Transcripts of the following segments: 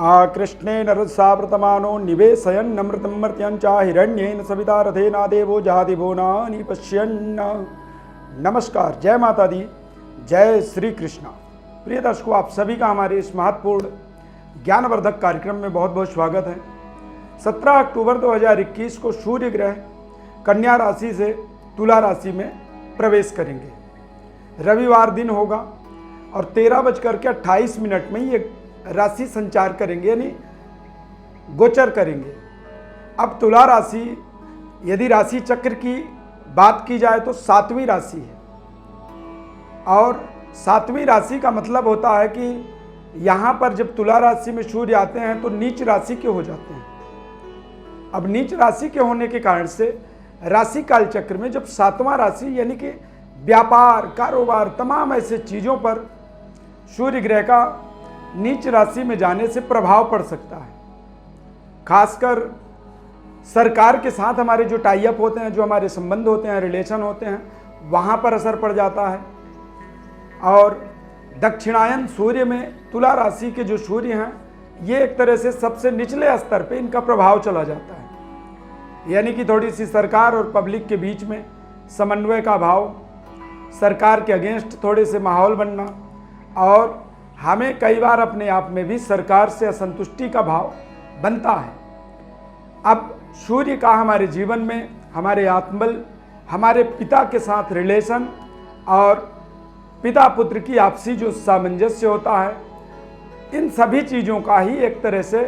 कृष्णेन रसावृतमानो निवेशयन् नमृतं मर्त्यञ्चा हिरण्येन सविता रथेना देवो जहाति भुवनानि पश्यन्। नमस्कार, जय माता दी, जय श्री कृष्णा। प्रिय दर्शकों, आप सभी का हमारे इस महत्वपूर्ण ज्ञानवर्धक कार्यक्रम में बहुत बहुत स्वागत है। 17 अक्टूबर 2021 को सूर्य ग्रह कन्या राशि से तुला राशि में प्रवेश करेंगे। रविवार दिन होगा और 13:28 में ये राशि संचार करेंगे, यानी गोचर करेंगे। अब तुला राशि, यदि राशि चक्र की बात की जाए तो 7वीं राशि है, और 7वीं राशि का मतलब होता है कि यहाँ पर जब तुला राशि में सूर्य आते हैं तो नीच राशि के हो जाते हैं। अब नीच राशि के होने के कारण से राशि काल चक्र में जब 7वां राशि यानी कि व्यापार, कारोबार, तमाम ऐसे चीज़ों पर सूर्य ग्रह का नीच राशि में जाने से प्रभाव पड़ सकता है। खासकर सरकार के साथ हमारे जो टाई अप होते हैं, जो हमारे संबंध होते हैं, रिलेशन होते हैं, वहाँ पर असर पड़ जाता है। और दक्षिणायन सूर्य में तुला राशि के जो सूर्य हैं, ये एक तरह से सबसे निचले स्तर पे इनका प्रभाव चला जाता है। यानी कि थोड़ी सी सरकार और पब्लिक के बीच में समन्वय का भाव, सरकार के अगेंस्ट थोड़े से माहौल बनना, और हमें कई बार अपने आप में भी सरकार से असंतुष्टि का भाव बनता है। अब सूर्य का हमारे जीवन में हमारे आत्मबल, हमारे पिता के साथ रिलेशन और पिता पुत्र की आपसी जो सामंजस्य होता है, इन सभी चीज़ों का ही एक तरह से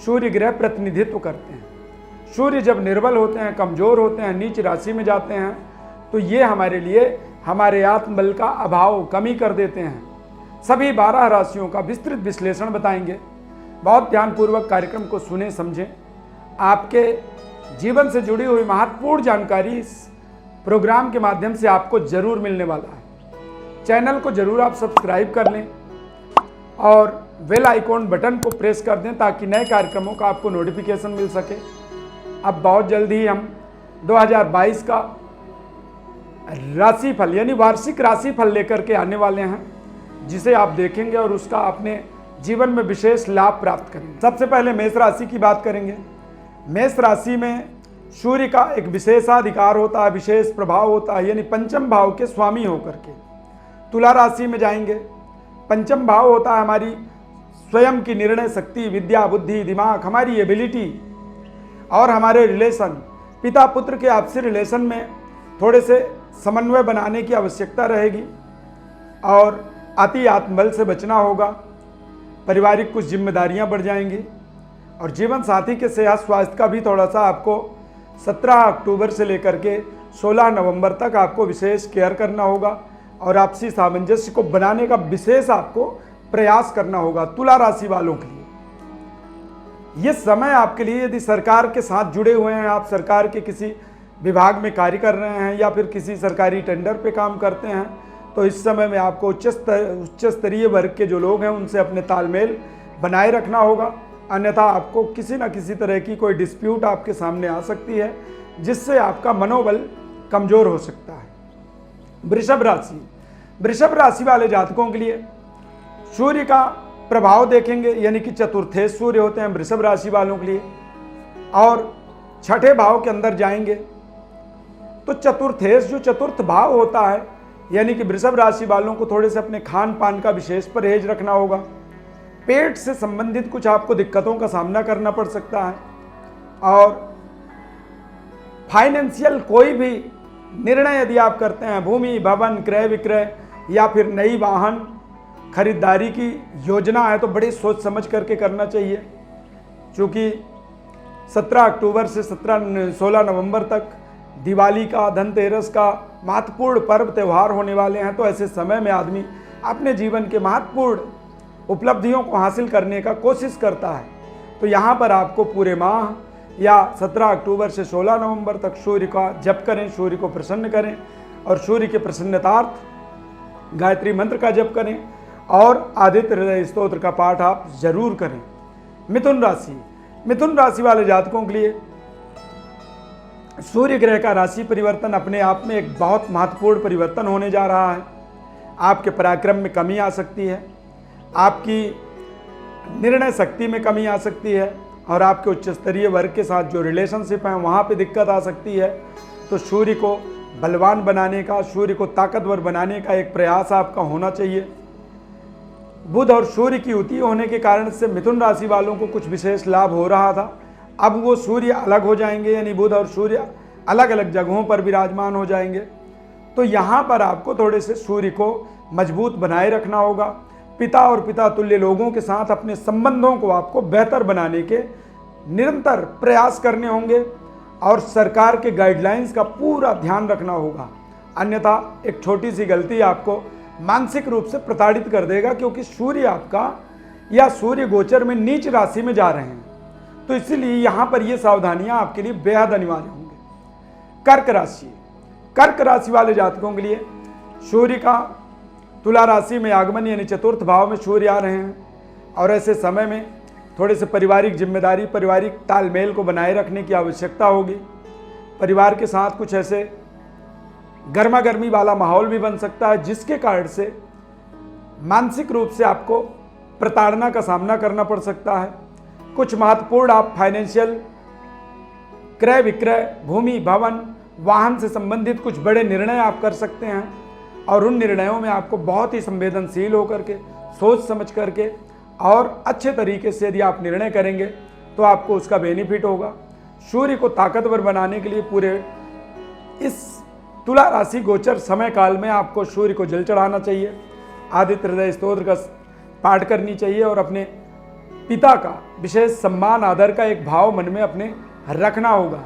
सूर्य ग्रह प्रतिनिधित्व करते हैं। सूर्य जब निर्बल होते हैं, कमज़ोर होते हैं, नीच राशि में जाते हैं, तो ये हमारे लिए हमारे आत्मबल का अभाव, कमी कर देते हैं। सभी 12 राशियों का विस्तृत विश्लेषण बताएंगे। बहुत ध्यानपूर्वक कार्यक्रम को सुने, समझें। आपके जीवन से जुड़ी हुई महत्वपूर्ण जानकारी इस प्रोग्राम के माध्यम से आपको जरूर मिलने वाला है। चैनल को जरूर आप सब्सक्राइब कर लें और बेल आइकॉन बटन को प्रेस कर दें ताकि नए कार्यक्रमों का आपको नोटिफिकेशन मिल सके। अब बहुत जल्दी ही हम 2022 का राशिफल यानी वार्षिक राशिफल लेकर के आने वाले हैं, जिसे आप देखेंगे और उसका अपने जीवन में विशेष लाभ प्राप्त करेंगे। सबसे पहले मेष राशि की बात करेंगे। मेष राशि में सूर्य का एक विशेषाधिकार होता है, विशेष प्रभाव होता है, यानी पंचम भाव के स्वामी होकर के तुला राशि में जाएंगे। पंचम भाव होता है हमारी स्वयं की निर्णय शक्ति, विद्या, बुद्धि, दिमाग, हमारी एबिलिटी और हमारे रिलेशन। पिता पुत्र के आपसी रिलेशन में थोड़े से समन्वय बनाने की आवश्यकता रहेगी और अति आत्मबल से बचना होगा। पारिवारिक कुछ जिम्मेदारियां बढ़ जाएंगी और जीवन साथी के सेहत स्वास्थ्य का भी थोड़ा सा आपको 17 अक्टूबर से लेकर के 16 नवंबर तक आपको विशेष केयर करना होगा और आपसी सामंजस्य को बनाने का विशेष आपको प्रयास करना होगा। तुला राशि वालों के लिए ये समय आपके लिए, यदि सरकार के साथ जुड़े हुए हैं, आप सरकार के किसी विभाग में कार्य कर रहे हैं या फिर किसी सरकारी टेंडर पे काम करते हैं, तो इस समय में आपको उच्च स्तरीय वर्ग के जो लोग हैं उनसे अपने तालमेल बनाए रखना होगा। अन्यथा आपको किसी न किसी तरह की कोई डिस्प्यूट आपके सामने आ सकती है, जिससे आपका मनोबल कमज़ोर हो सकता है। वृषभ राशि, वृषभ राशि वाले जातकों के लिए सूर्य का प्रभाव देखेंगे, यानी कि चतुर्थेश सूर्य होते हैं वृषभ राशि वालों के लिए, और छठे भाव के अंदर जाएंगे तो चतुर्थेश जो चतुर्थ भाव होता है, यानी कि वृषभ राशि वालों को थोड़े से अपने खान पान का विशेष परहेज रखना होगा। पेट से संबंधित कुछ आपको दिक्कतों का सामना करना पड़ सकता है, और फाइनेंशियल कोई भी निर्णय यदि आप करते हैं, भूमि, भवन, क्रय विक्रय या फिर नई वाहन खरीदारी की योजना है, तो बड़ी सोच समझ करके करना चाहिए। क्योंकि 17 अक्टूबर से 16 नवंबर तक दिवाली का, धनतेरस का महत्वपूर्ण पर्व त्यौहार होने वाले हैं, तो ऐसे समय में आदमी अपने जीवन के महत्वपूर्ण उपलब्धियों को हासिल करने का कोशिश करता है। तो यहाँ पर आपको पूरे माह या 17 अक्टूबर से 16 नवंबर तक सूर्य का जप करें, सूर्य को प्रसन्न करें और सूर्य के प्रसन्नतार्थ गायत्री मंत्र का जप करें और आदित्य हृदय स्तोत्र का पाठ आप जरूर करें। मिथुन राशि, मिथुन राशि वाले जातकों के लिए सूर्य ग्रह का राशि परिवर्तन अपने आप में एक बहुत महत्वपूर्ण परिवर्तन होने जा रहा है। आपके पराक्रम में कमी आ सकती है, आपकी निर्णय शक्ति में कमी आ सकती है और आपके उच्च स्तरीय वर्ग के साथ जो रिलेशनशिप है वहाँ पे दिक्कत आ सकती है। तो सूर्य को बलवान बनाने का, सूर्य को ताकतवर बनाने का एक प्रयास आपका होना चाहिए। बुध और सूर्य की युति होने के कारण से मिथुन राशि वालों को कुछ विशेष लाभ हो रहा था, अब वो सूर्य अलग हो जाएंगे, यानी बुध और सूर्य अलग अलग जगहों पर विराजमान हो जाएंगे। तो यहाँ पर आपको थोड़े से सूर्य को मजबूत बनाए रखना होगा। पिता और पिता तुल्य लोगों के साथ अपने संबंधों को आपको बेहतर बनाने के निरंतर प्रयास करने होंगे और सरकार के गाइडलाइंस का पूरा ध्यान रखना होगा, अन्यथा एक छोटी सी गलती आपको मानसिक रूप से प्रताड़ित कर देगा, क्योंकि सूर्य आपका या सूर्य गोचर में नीच राशि में जा रहे हैं। तो इसीलिए यहाँ पर ये सावधानियाँ आपके लिए बेहद अनिवार्य होंगे। कर्क राशि, कर्क राशि वाले जातकों के लिए सूर्य का तुला राशि में आगमन यानी चतुर्थ भाव में सूर्य आ रहे हैं और ऐसे समय में थोड़े से पारिवारिक जिम्मेदारी, पारिवारिक तालमेल को बनाए रखने की आवश्यकता होगी। परिवार के साथ कुछ ऐसे गर्मा गर्मी वाला माहौल भी बन सकता है, जिसके कारण से मानसिक रूप से आपको प्रताड़ना का सामना करना पड़ सकता है। कुछ महत्वपूर्ण आप फाइनेंशियल क्रय विक्रय, भूमि भवन, वाहन से संबंधित कुछ बड़े निर्णय आप कर सकते हैं और उन निर्णयों में आपको बहुत ही संवेदनशील होकर के, सोच समझ करके और अच्छे तरीके से यदि आप निर्णय करेंगे तो आपको उसका बेनिफिट होगा। सूर्य को ताकतवर बनाने के लिए पूरे इस तुला राशि गोचर समय काल में आपको सूर्य को जल चढ़ाना चाहिए, आदित्य हृदय स्तोत्र का पाठ करनी चाहिए और अपने पिता का विशेष सम्मान आदर का एक भाव मन में अपने रखना होगा।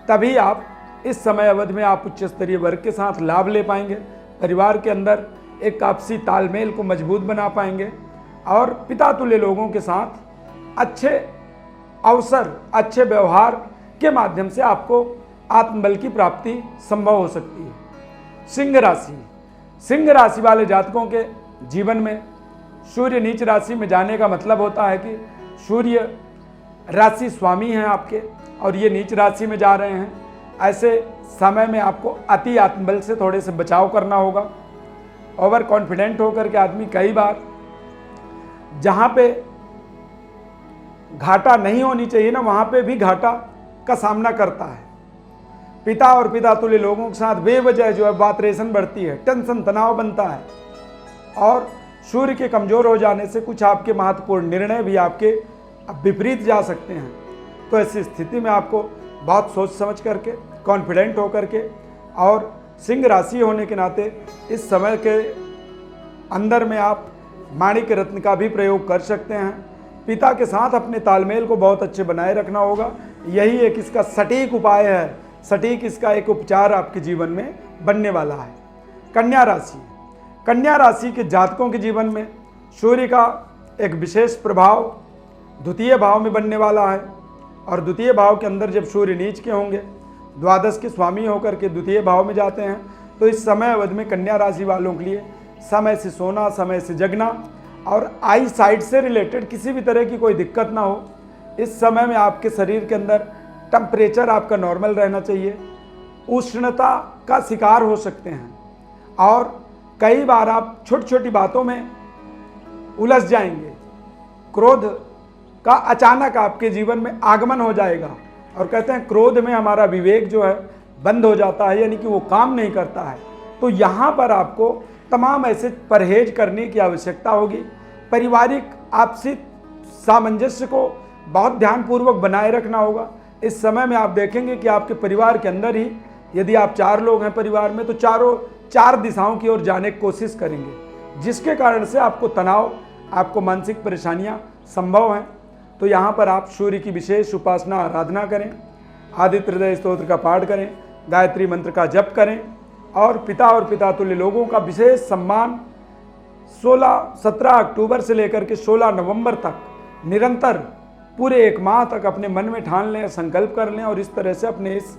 तभी आप इस समय अवधि में आप उच्च स्तरीय वर्ग के साथ लाभ ले पाएंगे, परिवार के अंदर एक आपसी तालमेल को मजबूत बना पाएंगे और पिता तुल्य लोगों के साथ अच्छे अवसर, अच्छे व्यवहार के माध्यम से आपको आत्मबल की प्राप्ति संभव हो सकती है। सिंह राशि, सिंह राशि वाले जातकों के जीवन में सूर्य नीच राशि में जाने का मतलब होता है कि सूर्य राशि स्वामी हैं आपके और ये नीच राशि में जा रहे हैं। ऐसे समय में आपको अति आत्मबल से थोड़े से बचाव करना होगा। ओवर कॉन्फिडेंट होकर के आदमी कई बार जहाँ पे घाटा नहीं होनी चाहिए ना, वहाँ पे भी घाटा का सामना करता है। पिता और पिता तुल्य लोगों के साथ बेवजह जो है बात रेशन बढ़ती है, टेंशन तनाव बनता है और सूर्य के कमजोर हो जाने से कुछ आपके महत्वपूर्ण निर्णय भी आपके विपरीत जा सकते हैं। तो ऐसी स्थिति में आपको बहुत सोच समझ करके, कॉन्फिडेंट होकर के और सिंह राशि होने के नाते इस समय के अंदर में आप माणिक रत्न का भी प्रयोग कर सकते हैं। पिता के साथ अपने तालमेल को बहुत अच्छे बनाए रखना होगा, यही एक इसका सटीक उपाय है, सटीक इसका एक उपचार आपके जीवन में बनने वाला है। कन्या राशि, कन्या राशि के जातकों के जीवन में सूर्य का एक विशेष प्रभाव द्वितीय भाव में बनने वाला है और द्वितीय भाव के अंदर जब सूर्य नीच के होंगे, द्वादश के स्वामी होकर के द्वितीय भाव में जाते हैं, तो इस समय अवधि में कन्या राशि वालों के लिए समय से सोना, समय से जगना और आई साइड से रिलेटेड किसी भी तरह की कोई दिक्कत ना हो। इस समय में आपके शरीर के अंदर टेम्परेचर आपका नॉर्मल रहना चाहिए, उष्णता का शिकार हो सकते हैं और कई बार आप छोटी छोटी बातों में उलझ जाएंगे। क्रोध का अचानक आपके जीवन में आगमन हो जाएगा और कहते हैं क्रोध में हमारा विवेक जो है बंद हो जाता है, यानी कि वो काम नहीं करता है। तो यहाँ पर आपको तमाम ऐसे परहेज करने की आवश्यकता होगी। पारिवारिक आपसी सामंजस्य को बहुत ध्यानपूर्वक बनाए रखना होगा। इस समय में आप देखेंगे कि आपके परिवार के अंदर ही यदि आप 4 लोग हैं परिवार में, तो चारों 4 दिशाओं की ओर जाने की कोशिश करेंगे, जिसके कारण से आपको तनाव, आपको मानसिक परेशानियां संभव हैं। तो यहाँ पर आप सूर्य की विशेष उपासना आराधना करें, आदित्य हृदय स्तोत्र का पाठ करें, गायत्री मंत्र का जप करें और पिता और पिता तुल्य लोगों का विशेष सम्मान 17 अक्टूबर से लेकर के 16 नवंबर तक निरंतर पूरे 1 माह तक अपने मन में ठान लें, संकल्प कर लें और इस तरह से अपने इस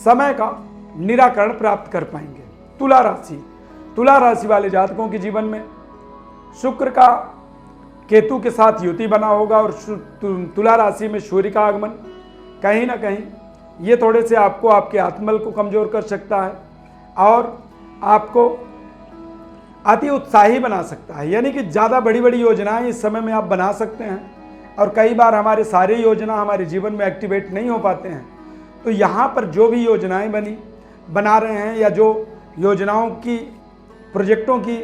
समय का निराकरण प्राप्त कर पाएंगे। तुला राशि, तुला राशि वाले जातकों के जीवन में शुक्र का केतु के साथ युति बना होगा और तुला राशि में सूर्य का आगमन कहीं ना कहीं ये थोड़े से आपको आपके आत्मबल को कमजोर कर सकता है और आपको अति उत्साही बना सकता है। यानी कि ज़्यादा बड़ी बड़ी योजनाएं इस समय में आप बना सकते हैं, और कई बार हमारे सारे योजना हमारे जीवन में एक्टिवेट नहीं हो पाते हैं। तो यहाँ पर जो भी योजनाएं बना रहे हैं, या जो योजनाओं की प्रोजेक्टों की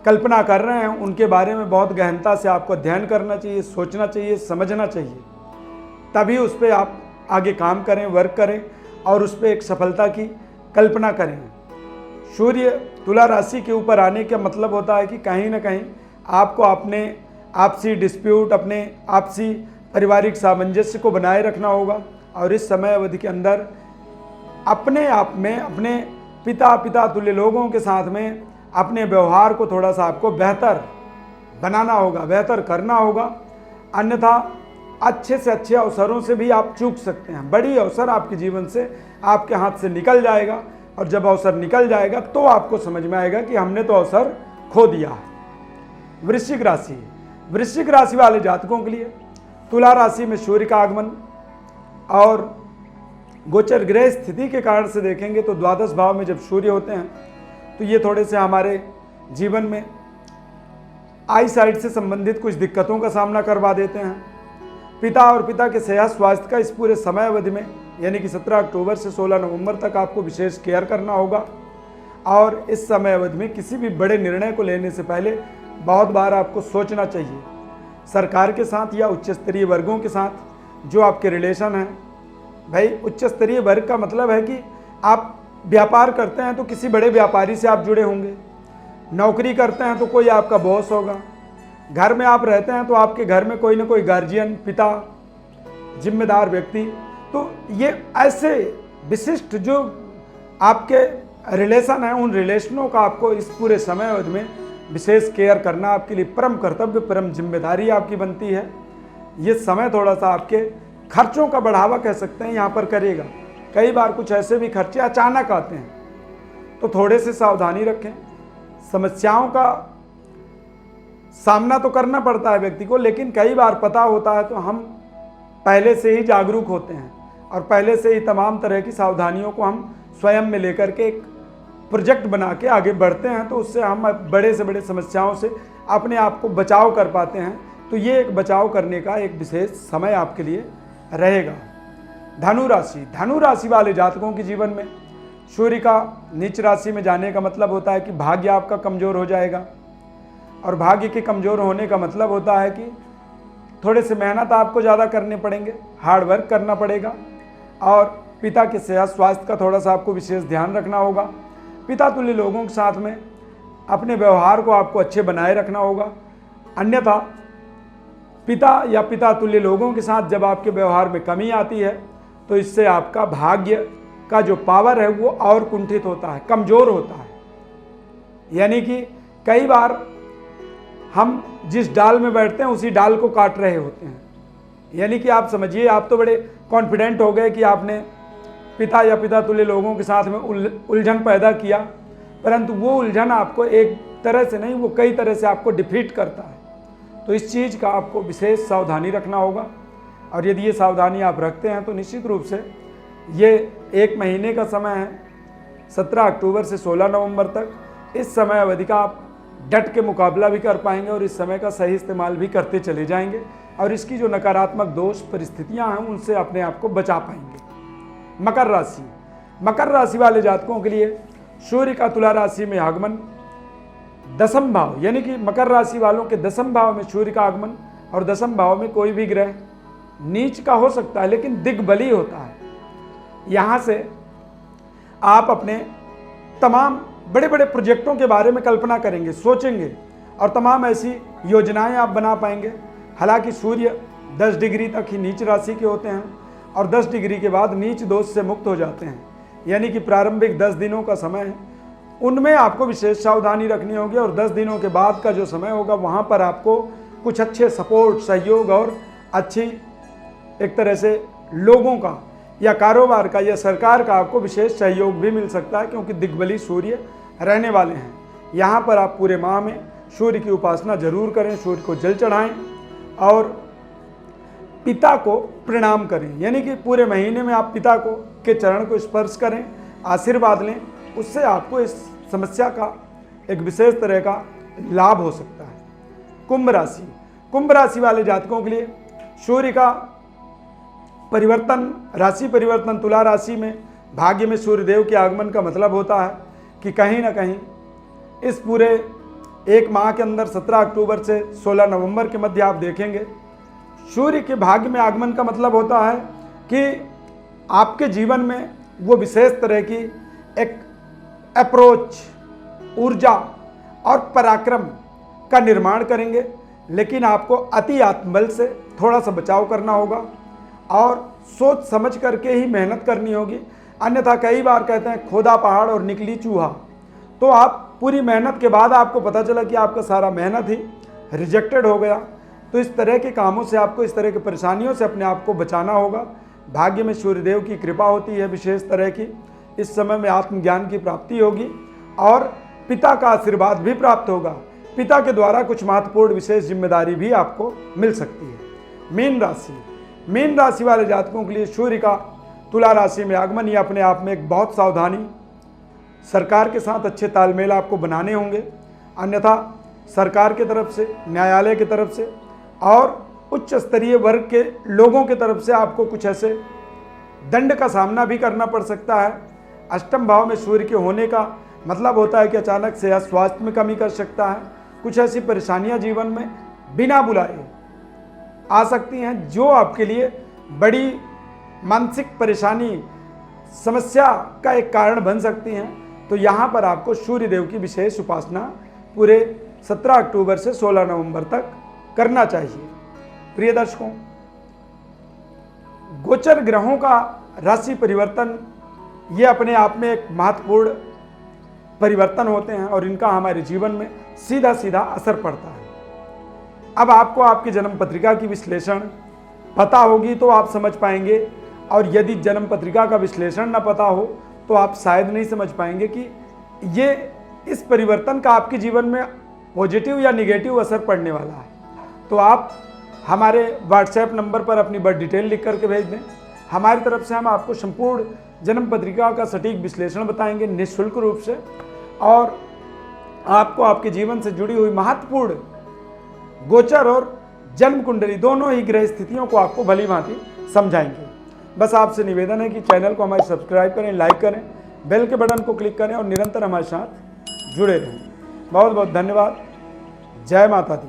कल्पना कर रहे हैं, उनके बारे में बहुत गहनता से आपको अध्ययन करना चाहिए, सोचना चाहिए, समझना चाहिए। तभी उस पर आप आगे काम करें, वर्क करें, और उस पर एक सफलता की कल्पना करें। सूर्य तुला राशि के ऊपर आने का मतलब होता है कि कहीं ना कहीं आपको अपने आपसी डिस्प्यूट, अपने आपसी पारिवारिक सामंजस्य को बनाए रखना होगा, और इस समय अवधि के अंदर अपने आप में अपने पिता तुल्य लोगों के साथ में अपने व्यवहार को थोड़ा सा आपको बेहतर बनाना होगा, बेहतर करना होगा। अन्यथा अच्छे से अच्छे अवसरों से भी आप चूक सकते हैं। बड़ी अवसर आपके जीवन से आपके हाथ से निकल जाएगा, और जब अवसर निकल जाएगा तो आपको समझ में आएगा कि हमने तो अवसर खो दिया है। वृश्चिक राशि, वृश्चिक राशि वाले जातकों के लिए तुला राशि में सूर्य का आगमन और गोचर ग्रह स्थिति के कारण से देखेंगे तो द्वादश भाव में जब सूर्य होते हैं तो ये थोड़े से हमारे जीवन में आई साइड से संबंधित कुछ दिक्कतों का सामना करवा देते हैं। पिता और पिता के सेहत स्वास्थ्य का इस पूरे समय अवधि में, यानी कि 17 अक्टूबर से 16 नवंबर तक आपको विशेष केयर करना होगा। और इस समय अवधि में किसी भी बड़े निर्णय को लेने से पहले बहुत बार आपको सोचना चाहिए। सरकार के साथ या उच्च स्तरीय वर्गों के साथ जो आपके रिलेशन हैं, भाई उच्च स्तरीय वर्ग का मतलब है कि आप व्यापार करते हैं तो किसी बड़े व्यापारी से आप जुड़े होंगे, नौकरी करते हैं तो कोई आपका बॉस होगा, घर में आप रहते हैं तो आपके घर में कोई ना कोई गार्जियन, पिता, जिम्मेदार व्यक्ति। तो ये ऐसे विशिष्ट जो आपके रिलेशन हैं, उन रिलेशनों का आपको इस पूरे समय अवधि में विशेष केयर करना आपके लिए परम कर्तव्य, परम जिम्मेदारी आपकी बनती है। ये समय थोड़ा सा आपके खर्चों का बढ़ावा कह सकते हैं यहाँ पर करेगा। कई बार कुछ ऐसे भी खर्चे अचानक आते हैं, तो थोड़े से सावधानी रखें। समस्याओं का सामना तो करना पड़ता है व्यक्ति को, लेकिन कई बार पता होता है तो हम पहले से ही जागरूक होते हैं, और पहले से ही तमाम तरह की सावधानियों को हम स्वयं में लेकर के एक प्रोजेक्ट बना के आगे बढ़ते हैं। तो उससे हम बड़े से बड़े समस्याओं से अपने आप को बचाव कर पाते हैं। तो ये एक बचाव करने का एक विशेष समय आपके लिए रहेगा। धनु राशि, धनु राशि वाले जातकों के जीवन में सूर्य का नीच राशि में जाने का मतलब होता है कि भाग्य आपका कमज़ोर हो जाएगा, और भाग्य के कमज़ोर होने का मतलब होता है कि थोड़े से मेहनत आपको ज़्यादा करने पड़ेंगे, हार्ड वर्क करना पड़ेगा, और पिता के सेहत स्वास्थ्य का थोड़ा सा आपको विशेष ध्यान रखना होगा। पिता तुल्य लोगों के साथ में अपने व्यवहार को आपको अच्छे बनाए रखना होगा। अन्यथा पिता या पिता तुल्य लोगों के साथ जब आपके व्यवहार में कमी आती है तो इससे आपका भाग्य का जो पावर है वो और कुंठित होता है, कमज़ोर होता है। यानी कि कई बार हम जिस डाल में बैठते हैं उसी डाल को काट रहे होते हैं। यानी कि आप समझिए, आप तो बड़े कॉन्फिडेंट हो गए कि आपने पिता या पिता तुल्य लोगों के साथ में उलझन पैदा किया, परंतु वो उलझन आपको एक तरह से नहीं, वो कई तरह से आपको डिफीट करता है। तो इस चीज़ का आपको विशेष सावधानी रखना होगा, और यदि ये सावधानी आप रखते हैं तो निश्चित रूप से ये 1 महीने का समय है, 17 अक्टूबर से 16 नवंबर तक। इस समय अवधि का आप डट के मुकाबला भी कर पाएंगे, और इस समय का सही इस्तेमाल भी करते चले जाएंगे, और इसकी जो नकारात्मक दोष परिस्थितियां हैं उनसे अपने आप को बचा पाएंगे। मकर राशि, मकर राशि वाले जातकों के लिए सूर्य का तुला राशि में आगमन, दसम भाव, यानी कि मकर राशि वालों के दसम भाव में सूर्य का आगमन, और दसम भाव में कोई भी ग्रह नीच का हो सकता है लेकिन दिग्बली होता है। यहाँ से आप अपने तमाम बड़े बड़े प्रोजेक्टों के बारे में कल्पना करेंगे, सोचेंगे, और तमाम ऐसी योजनाएं आप बना पाएंगे। हालांकि सूर्य 10 डिग्री तक ही नीच राशि के होते हैं, और 10 डिग्री के बाद नीच दोष से मुक्त हो जाते हैं। यानी कि प्रारंभिक 10 दिनों का समय है, उनमें आपको विशेष सावधानी रखनी होगी, और 10 दिनों के बाद का जो समय होगा वहाँ पर आपको कुछ अच्छे सपोर्ट, सहयोग और अच्छी एक तरह से लोगों का या कारोबार का या सरकार का आपको विशेष सहयोग भी मिल सकता है, क्योंकि दिग्बली सूर्य रहने वाले हैं। यहाँ पर आप पूरे माह में सूर्य की उपासना जरूर करें, सूर्य को जल चढ़ाएं और पिता को प्रणाम करें। यानी कि पूरे महीने में आप पिता को के चरण को स्पर्श करें, आशीर्वाद लें, उससे आपको इस समस्या का एक विशेष तरह का लाभ हो सकता है। कुंभ राशि वाले जातकों के लिए सूर्य का परिवर्तन, राशि परिवर्तन तुला राशि में भाग्य में सूर्यदेव के आगमन का मतलब होता है कि कहीं ना कहीं इस पूरे एक माह के अंदर 17 अक्टूबर से 16 नवंबर के मध्य आप देखेंगे सूर्य के भाग्य में आगमन का मतलब होता है कि आपके जीवन में वो विशेष तरह की एक अप्रोच, ऊर्जा और पराक्रम का निर्माण करेंगे, लेकिन आपको अति आत्मबल से थोड़ा सा बचाव करना होगा और सोच समझ करके ही मेहनत करनी होगी। अन्यथा कई बार कहते हैं खोदा पहाड़ और निकली चूहा, तो आप पूरी मेहनत के बाद आपको पता चला कि आपका सारा मेहनत ही रिजेक्टेड हो गया। तो इस तरह के कामों से आपको, इस तरह की परेशानियों से अपने आप को बचाना होगा। भाग्य में सूर्यदेव की कृपा होती है विशेष तरह की। इस समय में आत्मज्ञान की प्राप्ति होगी और पिता का आशीर्वाद भी प्राप्त होगा। पिता के द्वारा कुछ महत्वपूर्ण विशेष जिम्मेदारी भी आपको मिल सकती है। मीन राशि वाले जातकों के लिए सूर्य का तुला राशि में आगमन ये अपने आप में एक बहुत सावधानी, सरकार के साथ अच्छे तालमेल आपको बनाने होंगे, अन्यथा सरकार की तरफ से, न्यायालय की तरफ से और उच्च स्तरीय वर्ग के लोगों की तरफ से आपको कुछ ऐसे दंड का सामना भी करना पड़ सकता है। अष्टम भाव में सूर्य के होने का मतलब होता है कि अचानक से स्वास्थ्य में कमी कर सकता है। कुछ ऐसी परेशानियां जीवन में बिना बुलाए आ सकती हैं जो आपके लिए बड़ी मानसिक परेशानी, समस्या का एक कारण बन सकती हैं। तो यहाँ पर आपको सूर्य देव की विशेष उपासना पूरे 17 अक्टूबर से 16 नवंबर तक करना चाहिए। प्रिय दर्शकों, गोचर ग्रहों का राशि परिवर्तन ये अपने आप में एक महत्वपूर्ण परिवर्तन होते हैं और इनका हमारे जीवन में सीधा सीधा असर पड़ता है। अब आपको आपकी जन्म पत्रिका की विश्लेषण पता होगी तो आप समझ पाएंगे, और यदि जन्म पत्रिका का विश्लेषण न पता हो तो आप शायद नहीं समझ पाएंगे कि ये इस परिवर्तन का आपके जीवन में पॉजिटिव या निगेटिव असर पड़ने वाला है। तो आप हमारे व्हाट्सएप नंबर पर अपनी बर्थ डिटेल लिख करके भेज दें। हमारी तरफ से हम आपको संपूर्ण जन्म पत्रिका का सटीक विश्लेषण बताएंगे निःशुल्क रूप से, और आपको आपके जीवन से जुड़ी हुई महत्वपूर्ण गोचर और जन्म कुंडली दोनों ही ग्रह स्थितियों को आपको भली भांति समझाएंगे। बस आपसे निवेदन है कि चैनल को हमारे सब्सक्राइब करें, लाइक करें, बेल के बटन को क्लिक करें और निरंतर हमारे साथ जुड़े रहें। बहुत बहुत धन्यवाद। जय माता दी।